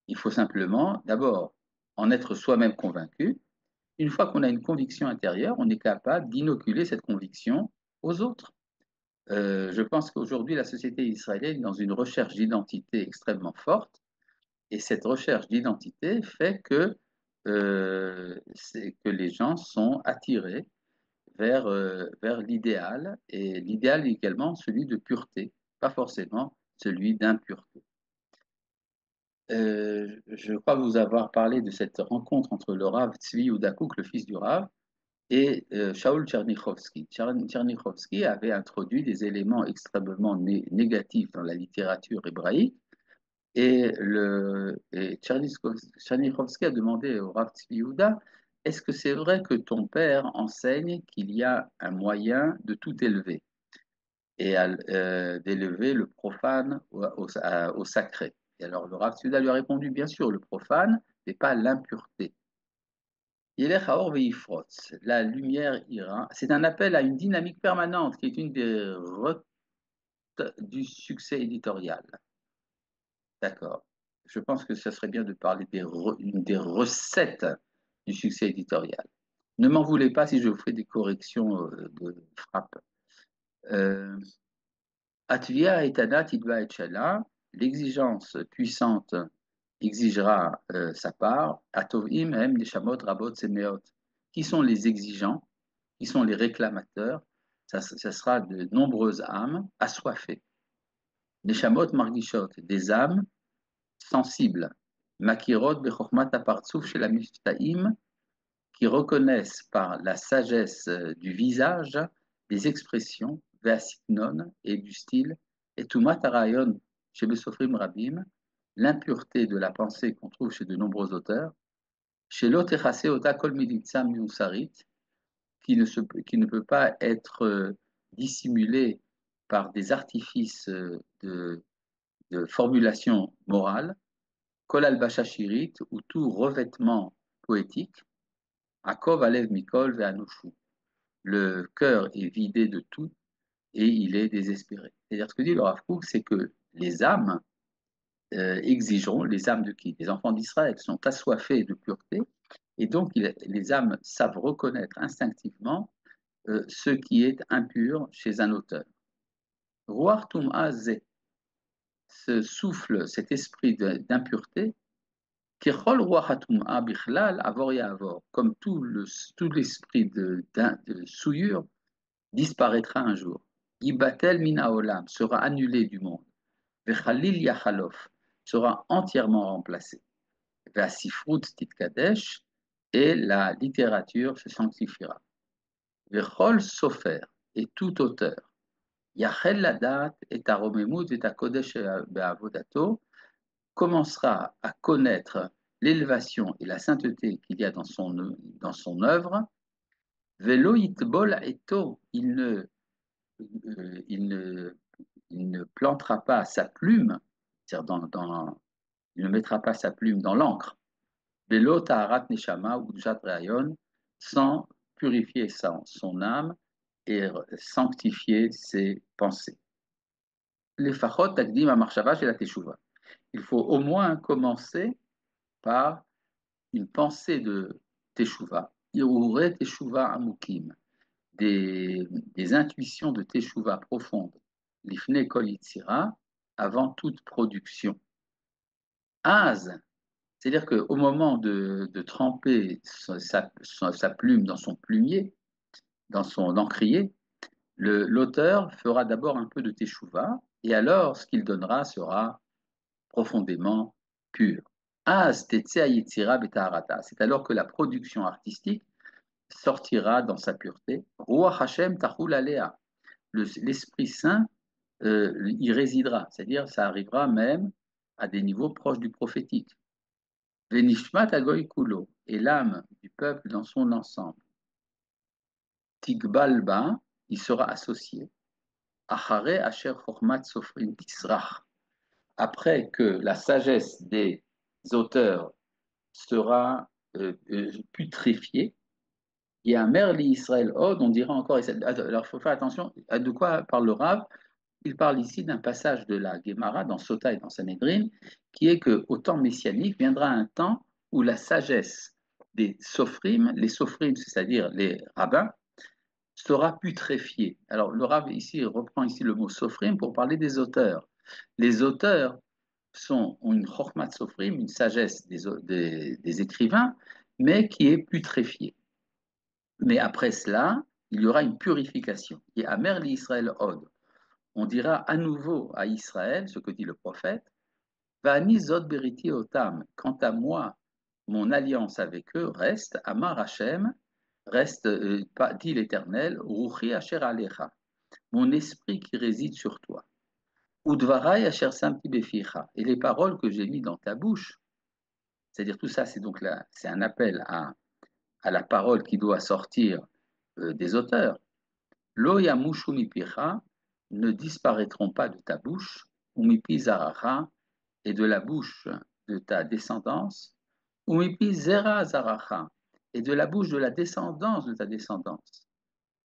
Il faut simplement, d'abord, en être soi-même convaincu. Une fois qu'on a une conviction intérieure, on est capable d'inoculer cette conviction aux autres. Je pense qu'aujourd'hui, la société israélienne est dans une recherche d'identité extrêmement forte, et cette recherche d'identité fait que les gens sont attirés vers l'idéal, et l'idéal est également celui de pureté, pas forcément celui d'impureté. Je crois vous avoir parlé de cette rencontre entre le Rav Tzvi Yehuda Kook, le fils du Rav, et Shaul Tchernichovski. Tchernichovski avait introduit des éléments extrêmement négatifs dans la littérature hébraïque, et Tchernichovski a demandé au Rav Tzvi Yehuda est-ce que c'est vrai que ton père enseigne qu'il y a un moyen de tout élever et d'élever le profane au sacré? Et alors le Rav Tzuda lui a répondu, bien sûr, le profane n'est pas l'impureté. Yelech haor veifrotz, la lumière ira. C'est un appel à une dynamique permanente qui est une des du succès éditorial. D'accord. Je pense que ce serait bien de parler une des recettes du succès éditorial. Ne m'en voulez pas si je vous fais des corrections de frappe. Atvia etana tidva et shala, l'exigence puissante exigera sa part. Atovim hem neshamot rabot semeot. Qui sont les exigeants? Qui sont les réclamateurs? Ça sera de nombreuses âmes assoiffées. Neshamot margishot, des âmes sensibles. Makirot bechokmat apartsouf chez la miftaim, qui reconnaissent par la sagesse du visage des expressions, ve'asignon, et du style, et tumat harayon chez Besofrim Rabim, l'impureté de la pensée qu'on trouve chez de nombreux auteurs, chez l'otechase ota kol miditsam miusarit, qui ne peut pas être dissimulé par des artifices de formulation morale, kol al-basha shirit, ou tout revêtement poétique, akov alev mikol ve'anushu. Le cœur est vidé de tout et il est désespéré. C'est-à-dire ce que dit le Rav Kook, c'est que les âmes exigeront, les âmes de qui? Des enfants d'Israël sont assoiffés de pureté, et donc les âmes savent reconnaître instinctivement ce qui est impur chez un auteur. Ruach tum'a zeh, ce souffle, cet esprit d'impureté, kechol ruach hatum'a bichlal avor ya'avor, comme tout l'esprit de souillure disparaîtra un jour. Yibatel min haolam, sera annulé du monde. Vechalil yachalof, sera entièrement remplacé. Ve'asifrut titkadesh, et la littérature se sanctifiera. Vechol sofer, et tout auteur. Yachel ladat et aromemut et kodesh be'avodato, commencera à connaître l'élévation et la sainteté qu'il y a dans son œuvre. Velo yitbol eto, il ne plantera pas sa plume, c'est-à-dire il ne mettra pas sa plume dans l'encre. Velo taharat neshama ou jat rayon, sans purifier son âme et sanctifier ses pensées. Les fachot takdim à marshava chez la teshuva. Il faut au moins commencer par une pensée de teshuva, irure teshuva amukim, des intuitions de teshuva profondes, l'ifne kol yitzira, avant toute production. Az, c'est-à-dire qu'au moment de tremper sa plume dans son plumier, dans son encrier, l'auteur fera d'abord un peu de teshuva, et alors ce qu'il donnera sera profondément pur. Az tetzea yitzira betaharata, c'est alors que la production artistique sortira dans sa pureté. Ruach Hashem tachul alea, l'Esprit Saint y résidera, c'est-à-dire ça arrivera même à des niveaux proches du prophétique. Venishmat agoy kulo, et l'âme du peuple dans son ensemble. Tigbalba, il sera associé. Achare asher chormat sofrin tisrach, après que la sagesse des auteurs sera putréfiée. Il y a un merli Israël Od, on dira encore. Alors il faut faire attention. De quoi parle le Rav? Il parle ici d'un passage de la Gemara dans Sota et dans Sanhedrin, qui est qu'au temps messianique viendra un temps où la sagesse des sophrim, les sophrim, c'est-à-dire les rabbins, sera putréfiée. Alors le Rav ici reprend ici le mot sophrim pour parler des auteurs. Les auteurs ont une chormat sophrim, une sagesse des écrivains, mais qui est putréfiée. Mais après cela, il y aura une purification. Et à Merli Israël Od, on dira à nouveau à Israël ce que dit le prophète, Vani zot beriti otam, quant à moi, mon alliance avec eux reste, Amar Hashem, reste, dit l'Éternel, Ruchi asher alecha, mon esprit qui réside sur toi. Udvarai asher samti beficha, et les paroles que j'ai mis dans ta bouche, c'est-à-dire tout ça, c'est donc là, c'est un appel à à la parole qui doit sortir des auteurs. Lo yamushu mipicha, ne disparaîtront pas de ta bouche, ou mipi zaracha, et de la bouche de ta descendance, ou mipi zera zaracha, et de la bouche de la descendance de ta descendance.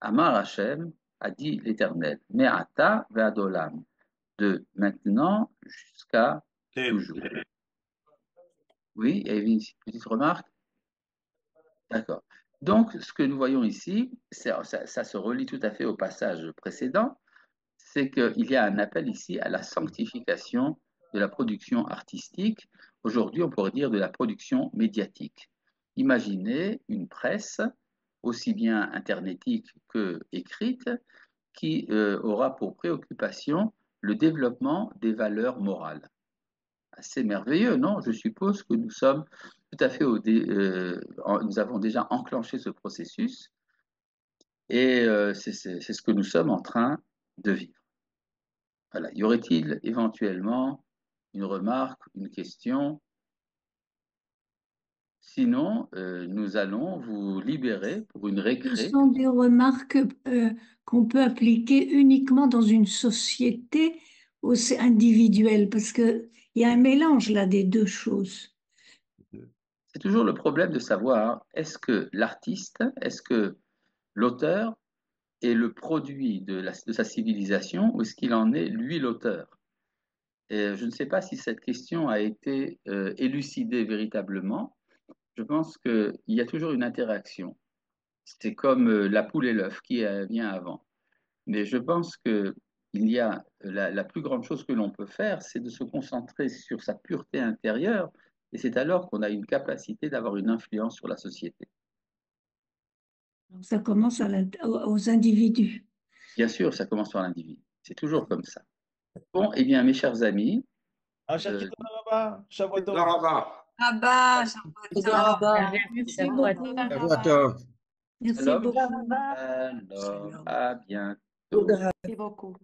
Amar Hashem, a dit l'Éternel, Me'ata ve'adolam, de maintenant jusqu'à toujours. Oui, il y avait une petite remarque? D'accord. Donc, ce que nous voyons ici, ça se relie tout à fait au passage précédent, c'est qu'il y a un appel ici à la sanctification de la production artistique. Aujourd'hui, on pourrait dire de la production médiatique. Imaginez une presse, aussi bien internétique que écrite, qui aura pour préoccupation le développement des valeurs morales. Assez merveilleux, non? Je suppose que nous sommes tout à fait nous avons déjà enclenché ce processus et c'est ce que nous sommes en train de vivre. Voilà. Y aurait-il éventuellement une remarque, une question? Sinon, nous allons vous libérer pour une Ce récré. sont des remarques qu'on peut appliquer uniquement dans une société aussi individuelle, parce qu'il y a un mélange là des deux choses. C'est toujours le problème de savoir, est-ce que l'artiste, est-ce que l'auteur est le produit de sa civilisation ou est-ce qu'il en est, lui, l'auteur? Et je ne sais pas si cette question a été élucidée véritablement. Je pense qu'il y a toujours une interaction. C'est comme la poule et l'œuf qui vient avant. Mais je pense que il y a la plus grande chose que l'on peut faire, c'est de se concentrer sur sa pureté intérieure, et c'est alors qu'on a une capacité d'avoir une influence sur la société. Donc, ça commence aux individus. Bien sûr, ça commence par l'individu. C'est toujours comme ça. Bon, eh bien, mes chers amis, Shabbat tov. Abba, Merci Merci beaucoup. beaucoup. Merci shalom, beaucoup. shalom, à bientôt. Merci beaucoup.